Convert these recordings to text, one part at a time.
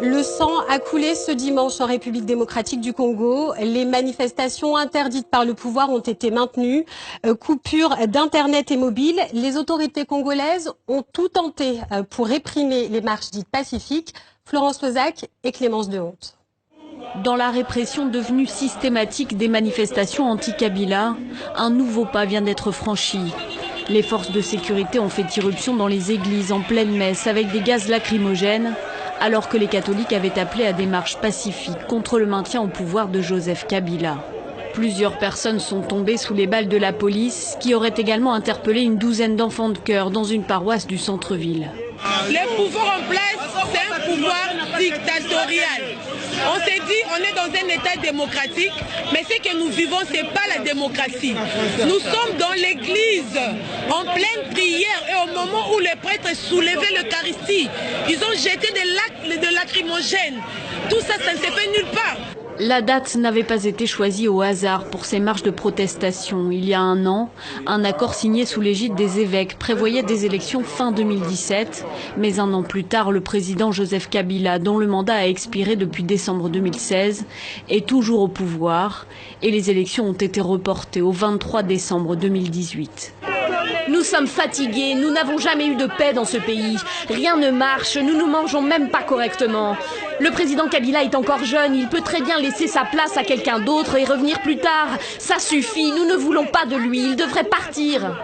Le sang a coulé ce dimanche en République démocratique du Congo. Les manifestations interdites par le pouvoir ont été maintenues. Coupure d'internet et mobile. Les autorités congolaises ont tout tenté pour réprimer les marches dites pacifiques. Florence Lozac et Clémence Dehonte. Dans la répression devenue systématique des manifestations anti-Kabila, un nouveau pas vient d'être franchi. Les forces de sécurité ont fait irruption dans les églises en pleine messe avec des gaz lacrymogènes, alors que les catholiques avaient appelé à des marches pacifiques contre le maintien au pouvoir de Joseph Kabila. Plusieurs personnes sont tombées sous les balles de la police, qui aurait également interpellé une douzaine d'enfants de chœur dans une paroisse du centre-ville. Le pouvoir en place, c'est un pouvoir dictatorial. On s'est dit, on est dans un état démocratique, mais ce que nous vivons, ce n'est pas la démocratie. Nous sommes dans l'église, en pleine prière, et au moment où les prêtres soulevaient l'Eucharistie, ils ont jeté des lacrymogènes. Tout ça, ça ne s'est fait nulle part. La date n'avait pas été choisie au hasard pour ces marches de protestation. Il y a un an, un accord signé sous l'égide des évêques prévoyait des élections fin 2017. Mais un an plus tard, le président Joseph Kabila, dont le mandat a expiré depuis décembre 2016, est toujours au pouvoir. Et les élections ont été reportées au 23 décembre 2018. Nous sommes fatigués, nous n'avons jamais eu de paix dans ce pays. Rien ne marche, nous ne mangeons même pas correctement. Le président Kabila est encore jeune, il peut très bien laisser sa place à quelqu'un d'autre et revenir plus tard. Ça suffit, nous ne voulons pas de lui, il devrait partir.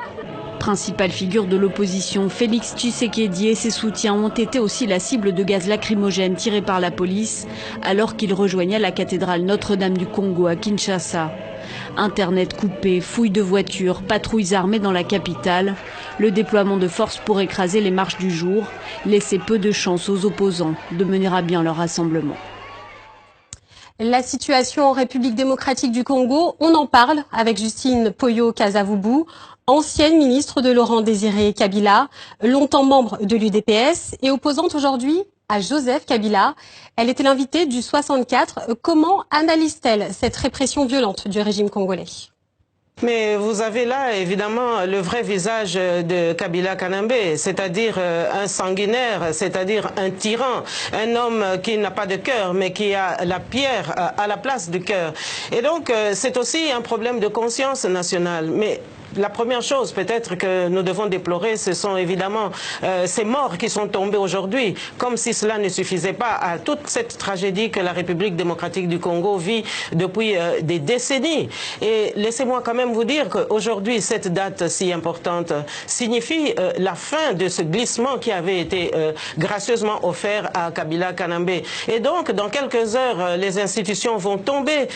Principale figure de l'opposition, Félix Tshisekedi et ses soutiens ont été aussi la cible de gaz lacrymogène tirés par la police alors qu'il rejoignait la cathédrale Notre-Dame du Congo à Kinshasa. Internet coupé, fouilles de voitures, patrouilles armées dans la capitale, le déploiement de forces pour écraser les marches du jour laissait peu de chance aux opposants de mener à bien leur rassemblement. La situation en République démocratique du Congo, on en parle avec Justine Poyo-Kasavubu, ancienne ministre de Laurent Désiré Kabila, longtemps membre de l'UDPS et opposante aujourd'hui à Joseph Kabila. Elle était l'invitée du 64. Comment analyse-t-elle cette répression violente du régime congolais ? Mais vous avez là, évidemment, le vrai visage de Kabila Kanambe, c'est-à-dire un sanguinaire, c'est-à-dire un tyran, un homme qui n'a pas de cœur, mais qui a la pierre à la place du cœur. Et donc, c'est aussi un problème de conscience nationale. Mais la première chose peut-être que nous devons déplorer, ce sont évidemment ces morts qui sont tombés aujourd'hui, comme si cela ne suffisait pas à toute cette tragédie que la République démocratique du Congo vit depuis des décennies. Et laissez-moi quand même vous dire qu'aujourd'hui, cette date si importante signifie la fin de ce glissement qui avait été gracieusement offert à Kabila Kanambe. Et donc, dans quelques heures, les institutions vont tomber,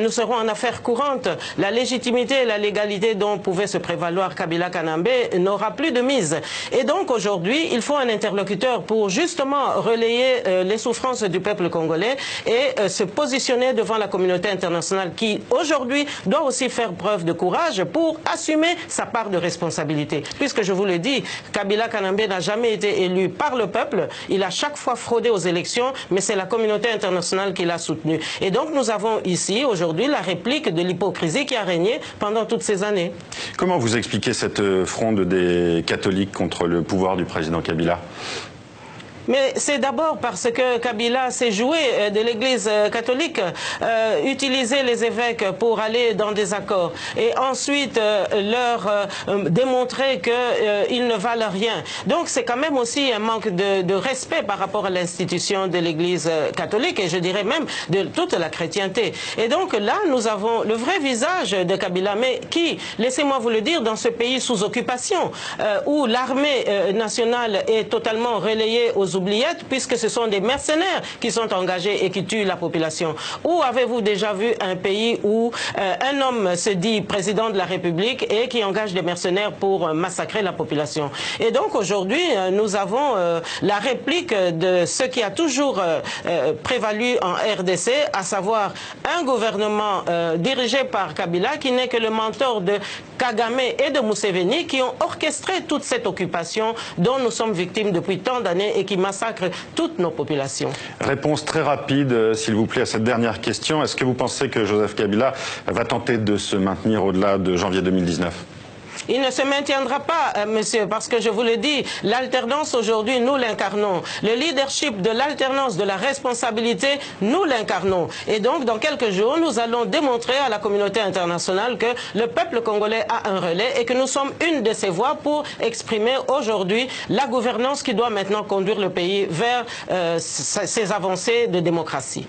nous serons en affaires courantes. La légitimité et la légalité dont pouvait se prévaloir Kabila Kanambe n'aura plus de mise. Et donc aujourd'hui, il faut un interlocuteur pour justement relayer les souffrances du peuple congolais et se positionner devant la communauté internationale qui aujourd'hui doit aussi faire preuve de courage pour assumer sa part de responsabilité. Puisque je vous le dis, Kabila Kanambe n'a jamais été élu par le peuple, il a chaque fois fraudé aux élections, mais c'est la communauté internationale qui l'a soutenu. Et donc nous avons ici aujourd'hui la réplique de l'hypocrisie qui a régné pendant toutes ces années. Comment vous expliquez cette fronde des catholiques contre le pouvoir du président Kabila ? Mais c'est d'abord parce que Kabila s'est joué de l'Église catholique, utiliser les évêques pour aller dans des accords et ensuite leur démontrer qu'ils ne valent rien. Donc c'est quand même aussi un manque de respect par rapport à l'institution de l'Église catholique et je dirais même de toute la chrétienté. Et donc là, nous avons le vrai visage de Kabila, mais qui, laissez-moi vous le dire, dans ce pays sous occupation, où l'armée nationale est totalement relayée aux oubliettes, puisque ce sont des mercenaires qui sont engagés et qui tuent la population. Où avez-vous déjà vu un pays où un homme se dit président de la République et qui engage des mercenaires pour massacrer la population? Et donc aujourd'hui, nous avons la réplique de ce qui a toujours prévalu en RDC, à savoir un gouvernement dirigé par Kabila qui n'est que le mentor de Kagame et de Museveni qui ont orchestré toute cette occupation dont nous sommes victimes depuis tant d'années et qui massacre toutes nos populations. Réponse très rapide, s'il vous plaît, à cette dernière question. Est-ce que vous pensez que Joseph Kabila va tenter de se maintenir au-delà de janvier 2019 ? il ne se maintiendra pas, monsieur, parce que je vous le dis, l'alternance aujourd'hui, nous l'incarnons. Le leadership de l'alternance, de la responsabilité, nous l'incarnons. Et donc, dans quelques jours, nous allons démontrer à la communauté internationale que le peuple congolais a un relais et que nous sommes une de ces voix pour exprimer aujourd'hui la gouvernance qui doit maintenant conduire le pays vers ses avancées de démocratie.